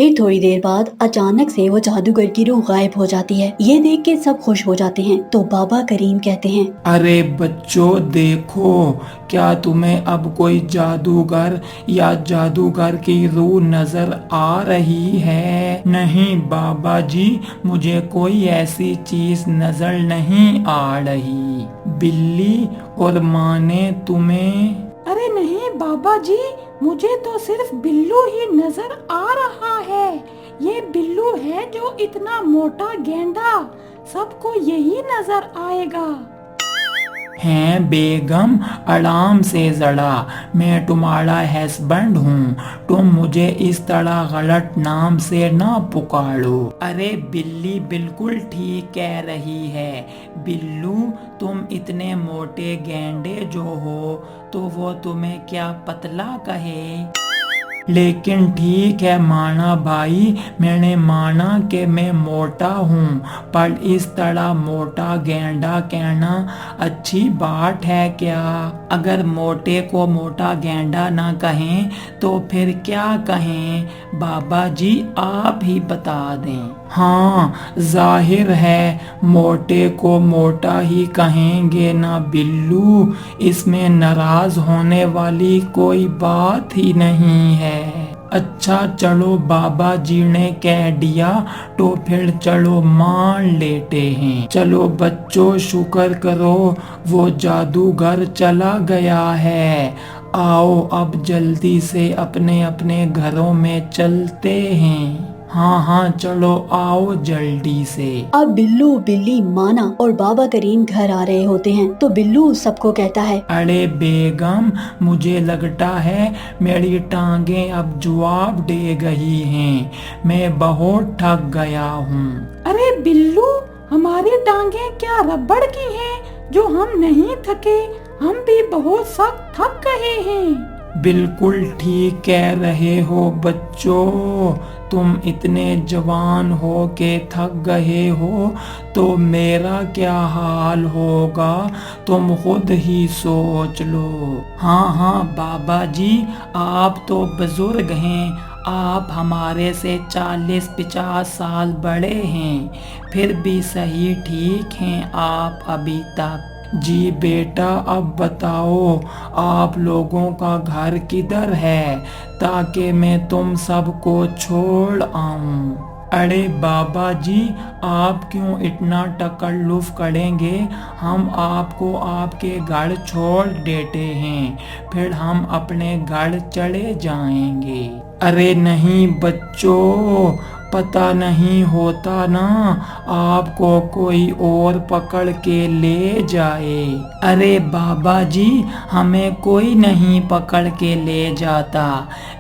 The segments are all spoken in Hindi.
फिर थोड़ी देर बाद अचानक से वो जादूगर की रूह गायब हो जाती है। ये देख के सब खुश हो जाते हैं। तो बाबा करीम कहते हैं, अरे बच्चों देखो, क्या तुम्हें अब कोई जादूगर या जादूगर की रूह नजर आ रही है? नहीं बाबा जी, मुझे कोई ऐसी चीज नजर नहीं आ रही। बिल्ली और माँ ने तुम्हें। अरे नहीं बाबा जी, मुझे तो सिर्फ बिल्लू ही नजर आ रहा है। ये बिल्लू है जो इतना मोटा गेंडा, सबको यही नजर आएगा। हैं बेगम, आराम से जरा, मैं तुम्हारा हस्बैंड हूँ। तुम मुझे इस तरह गलत नाम से ना पुकारो। अरे बिल्ली बिल्कुल ठीक कह रही है। बिल्लू, तुम इतने मोटे गेंडे जो हो तो वो तुम्हें क्या पतला कहे? लेकिन ठीक है माना भाई, मैंने माना कि मैं मोटा हूँ, पर इस तरह मोटा गेंडा कहना अच्छी बात है क्या? अगर मोटे को मोटा गेंडा ना कहें तो फिर क्या कहें? बाबा जी आप ही बता दें। हाँ, जाहिर है मोटे को मोटा ही कहेंगे ना बिल्लू, इसमें नाराज होने वाली कोई बात ही नहीं है। अच्छा चलो, बाबा जी ने कह दिया तो फिर चलो मान लेते हैं। चलो बच्चों, शुक्र करो वो जादूगर चला गया है। आओ अब जल्दी से अपने अपने घरों में चलते हैं। हाँ हाँ चलो आओ जल्दी से। अब बिल्लू, बिल्ली, माना और बाबा करीम घर आ रहे होते हैं। तो बिल्लू सबको कहता है, अरे बेगम, मुझे लगता है मेरी टांगें अब जवाब दे गई हैं। मैं बहुत थक गया हूँ। अरे बिल्लू, हमारी टांगें क्या रबड़ की हैं जो हम नहीं थके? हम भी बहुत सख्त थक गए हैं। बिल्कुल ठीक कह रहे हो बच्चों, तुम इतने जवान हो के थक गए हो तो मेरा क्या हाल होगा, तुम खुद ही सोच लो। हाँ हाँ बाबा जी, आप तो बुजुर्ग हैं, आप हमारे से 40-50 साल बड़े हैं, फिर भी सही ठीक हैं आप अभी तक। जी बेटा, अब बताओ आप लोगों का घर किधर है, ताकि मैं तुम सबको छोड़ आऊं। अरे बाबा जी, आप क्यों इतना तकल्लुफ करेंगे? हम आपको आपके घर छोड़ देते हैं, फिर हम अपने घर चले जाएंगे। अरे नहीं बच्चों, पता नहीं होता ना, आपको कोई और पकड़ के ले जाए। अरे बाबा जी, हमें कोई नहीं पकड़ के ले जाता।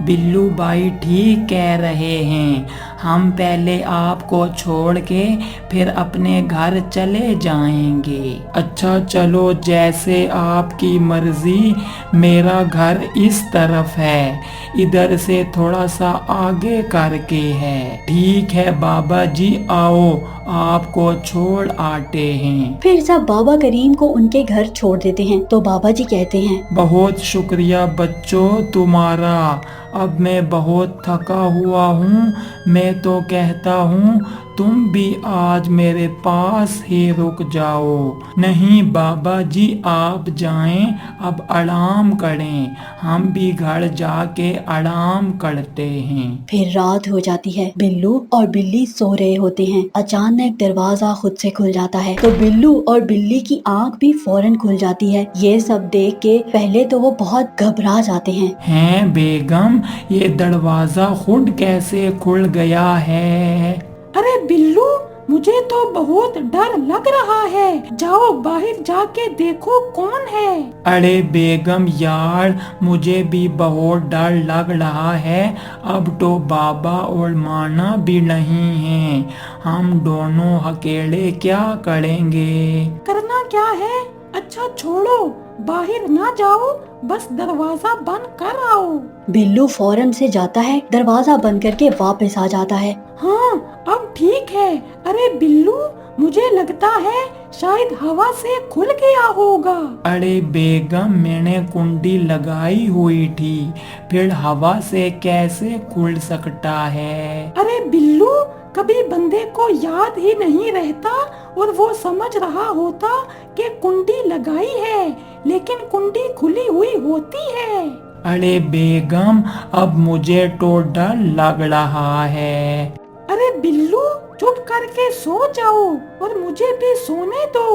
बिल्लू भाई ठीक कह रहे हैं, हम पहले आपको छोड़ के फिर अपने घर चले जाएंगे। अच्छा चलो, जैसे आपकी मर्जी। मेरा घर इस तरफ है, इधर से थोड़ा सा आगे करके है। ठीक है बाबा जी, आओ आपको छोड़ आते हैं। फिर सब बाबा करीम को उनके घर छोड़ देते हैं। तो बाबा जी कहते हैं, बहुत शुक्रिया बच्चों तुम्हारा, अब मैं बहुत थका हुआ हूँ। मैं तो कहता हूँ तुम भी आज मेरे पास ही रुक जाओ। नहीं बाबा जी, आप जाएं, अब आराम करें, हम भी घर जाके आराम करते हैं। फिर रात हो जाती है। बिल्लू और बिल्ली सो रहे होते हैं। अचानक दरवाजा खुद से खुल जाता है। तो बिल्लू और बिल्ली की आंख भी फौरन खुल जाती है। ये सब देख के पहले तो वो बहुत घबरा जाते हैं। हैं बेगम, ये दरवाजा खुद कैसे खुल गया है? अरे बिल्लू, मुझे तो बहुत डर लग रहा है, जाओ बाहर जाके देखो कौन है। अरे बेगम यार, मुझे भी बहुत डर लग रहा है। अब तो बाबा और माना भी नहीं हैं, हम दोनों अकेले क्या करेंगे? करना क्या है? अच्छा छोड़ो, बाहर ना जाओ, बस दरवाजा बंद कर आओ। बिल्लू फौरन से जाता है, दरवाजा बंद करके वापस आ जाता है। हाँ अब ठीक है। अरे बिल्लू, मुझे लगता है शायद हवा से खुल गया होगा। अरे बेगम, मैंने कुंडी लगाई हुई थी, फिर हवा से कैसे खुल सकता है? अरे बिल्लू, कभी बंदे को याद ही नहीं रहता और वो समझ रहा होता कि कुंडी लगाई है, लेकिन कुंडी खुली हुई होती है। अरे बेगम, अब मुझे तो डर लग रहा है। अरे बिल्लू, चुप करके सो जाओ और मुझे भी सोने दो।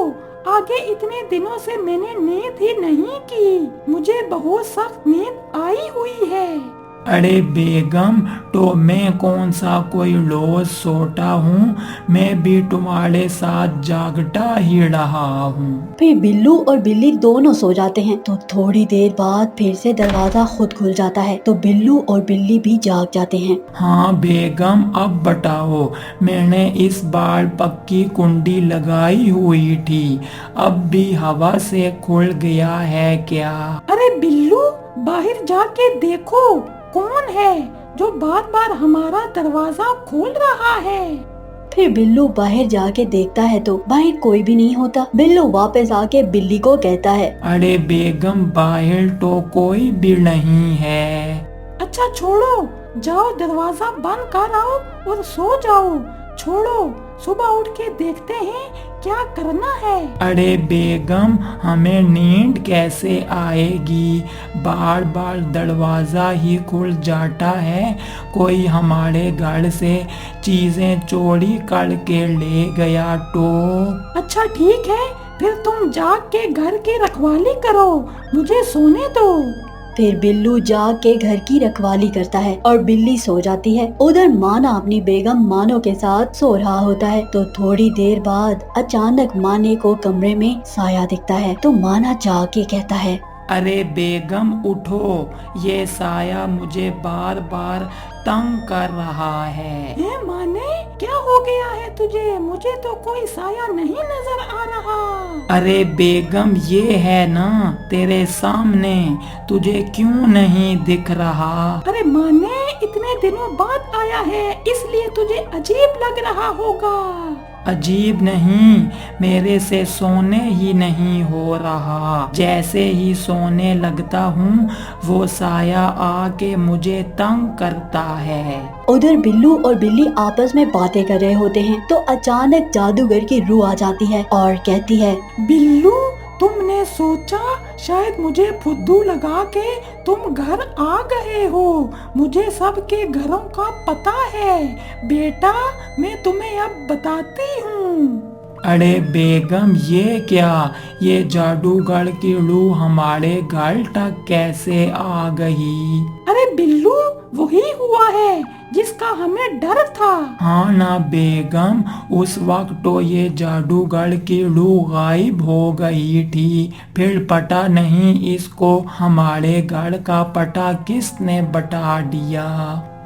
आगे इतने दिनों से मैंने नींद ही नहीं की, मुझे बहुत सख्त नींद आई हुई है। अरे बेगम, तो मैं कौन सा कोई रोज सोता हूँ, मैं भी तुम्हारे साथ जागता ही रहा हूँ। फिर बिल्लू और बिल्ली दोनों सो जाते हैं। तो थोड़ी देर बाद फिर से दरवाजा खुद खुल जाता है, तो बिल्लू और बिल्ली भी जाग जाते हैं। हाँ बेगम, अब बताओ, मैंने इस बार पक्की कुंडी लगाई हुई थी, अब भी हवा से खुल गया है क्या? अरे बिल्लू, बाहर जाके देखो कौन है जो बार बार हमारा दरवाजा खोल रहा है। फिर बिल्लू बाहर जाके देखता है तो बाहर कोई भी नहीं होता। बिल्लू वापस आके बिल्ली को कहता है, अरे बेगम, बाहर तो कोई भी नहीं है। अच्छा छोड़ो, जाओ दरवाजा बंद कर आओ और सो जाओ। छोड़ो, सुबह उठ के देखते हैं क्या करना है। अरे बेगम, हमें नींद कैसे आएगी, बार बार दरवाजा ही खुल जाता है, कोई हमारे घर से चीजें चोरी करके ले गया तो? अच्छा ठीक है, फिर तुम जाग के घर की रखवाली करो, मुझे सोने दो। फिर बिल्लू जाग के घर की रखवाली करता है और बिल्ली सो जाती है। उधर माना अपनी बेगम मानो के साथ सो रहा होता है। तो थोड़ी देर बाद अचानक माने को कमरे में साया दिखता है। तो माना जाग के कहता है, अरे बेगम उठो, ये साया मुझे बार बार तंग कर रहा है। माने, क्या हो गया है तुझे? मुझे तो कोई साया नहीं नजर आ रहा। अरे बेगम, ये है ना तेरे सामने, तुझे क्यों नहीं दिख रहा? अरे माने, इतने दिनों बाद आया है इसलिए तुझे अजीब लग रहा होगा। अजीब नहीं, मेरे से सोने ही नहीं हो रहा, जैसे ही सोने लगता हूँ वो साया आके मुझे तंग करता है। उधर बिल्लू और बिल्ली आपस में बातें कर रहे होते हैं। तो अचानक जादूगर की रूह आ जाती है और कहती है, बिल्लू, तुमने सोचा शायद मुझे फुद्दू लगा के तुम घर आ गए हो। मुझे सबके घरों का पता है बेटा, मैं तुम्हें अब बताती हूँ। अरे बेगम, ये क्या, ये जादूगर की रूह हमारे घर तक कैसे आ गई? अरे बिल्लू, वही हुआ है जिसका हमें डर था। हाँ ना बेगम, उस वक्त तो ये जादूगर की रूह गायब हो गई थी, फिर पता नहीं इसको हमारे घर का पता किसने बता दिया।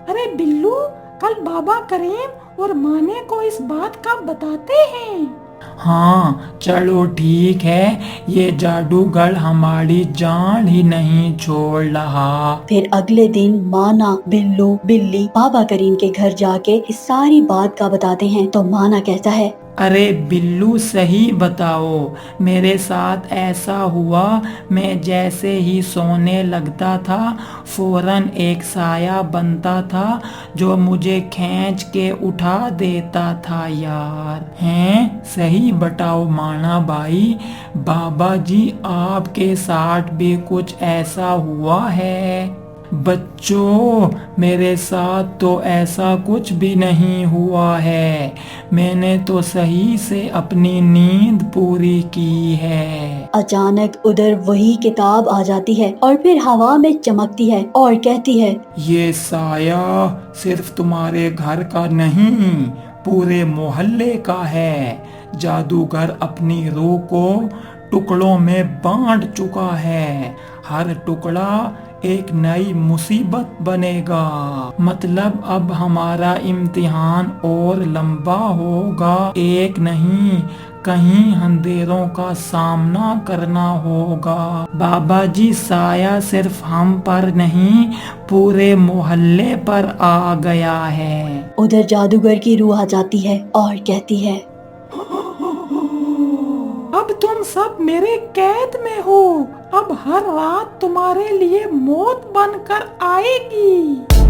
अरे बिल्लू, कल बाबा करीम और माने को इस बात का बताते हैं। हाँ चलो ठीक है, ये जादूगर हमारी जान ही नहीं छोड़ रहा। फिर अगले दिन माना, बिल्लू, बिल्ली बाबा करीम के घर जाके इस सारी बात का बताते हैं। तो माना कहता है, अरे बिल्लू, सही बताओ, मेरे साथ ऐसा हुआ, मैं जैसे ही सोने लगता था फौरन एक साया बनता था जो मुझे खींच के उठा देता था यार। हैं, सही बताओ माना भाई, बाबा जी आपके साथ भी कुछ ऐसा हुआ है? बच्चों, मेरे साथ तो ऐसा कुछ भी नहीं हुआ है, मैंने तो सही से अपनी नींद पूरी की है। अचानक उधर वही किताब आ जाती है और फिर हवा में चमकती है और कहती है, ये साया सिर्फ तुम्हारे घर का नहीं, पूरे मोहल्ले का है। जादूगर अपनी रूह को टुकड़ों में बांट चुका है, हर टुकड़ा एक नई मुसीबत बनेगा। मतलब अब हमारा इम्तिहान और लंबा होगा, एक नहीं कहीं अंधेरों का सामना करना होगा। बाबा जी, साया सिर्फ हम पर नहीं पूरे मोहल्ले पर आ गया है। उधर जादूगर की रूह आ जाती है और कहती है, सब मेरे कैद में हो। अब हर रात तुम्हारे लिए मौत बनकर आएगी।